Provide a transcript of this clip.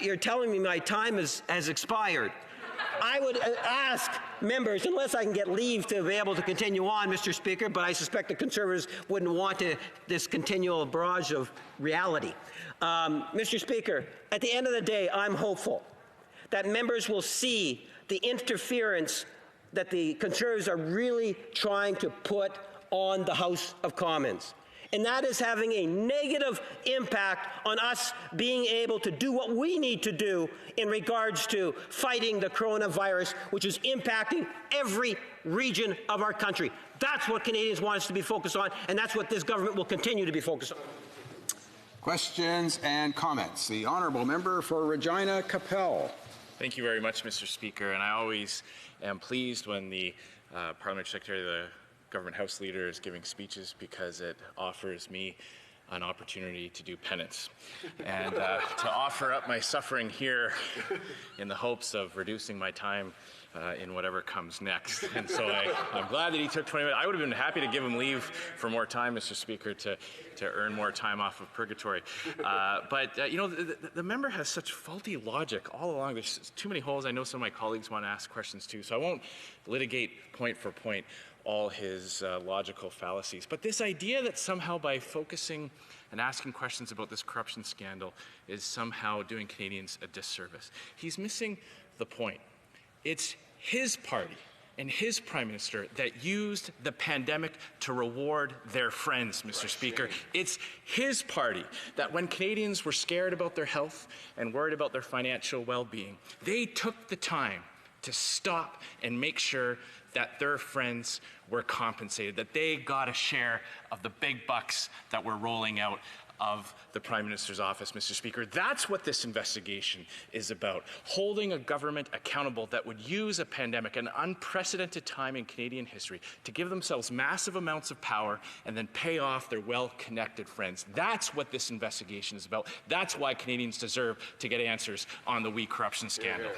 you're telling me my time has expired. I would ask members, unless I can get leave to be able to continue on, Mr. Speaker, but I suspect the Conservatives wouldn't want this continual barrage of reality. Mr. Speaker, at the end of the day, I'm hopeful that members will see the interference that the Conservatives are really trying to put on the House of Commons. And that is having a negative impact on us being able to do what we need to do in regards to fighting the coronavirus, which is impacting every region of our country. That's what Canadians want us to be focused on, and that's what this government will continue to be focused on. Questions and comments. The honourable member for Regina Capel. Thank you very much, Mr. Speaker. And I always am pleased when the Parliamentary Secretary of the Government House Leader is giving speeches, because it offers me an opportunity to do penance and to offer up my suffering here in the hopes of reducing my time in whatever comes next. And so I'm glad that he took 20 minutes. I would have been happy to give him leave for more time, Mr. Speaker, to earn more time off of purgatory. But you know, the member has such faulty logic all along. There's too many holes. I know some of my colleagues want to ask questions too, so I won't litigate point for point all his logical fallacies. But this idea that somehow by focusing and asking questions about this corruption scandal is somehow doing Canadians a disservice. He's missing the point. It's his party and his Prime Minister that used the pandemic to reward their friends, Mr. Speaker. It's his party that when Canadians were scared about their health and worried about their financial well-being, they took the time to stop and make sure that their friends were compensated, that they got a share of the big bucks that were rolling out of the Prime Minister's office, Mr. Speaker. That's what this investigation is about, holding a government accountable that would use a pandemic, an unprecedented time in Canadian history, to give themselves massive amounts of power and then pay off their well-connected friends. That's what this investigation is about. That's why Canadians deserve to get answers on the WE corruption scandal.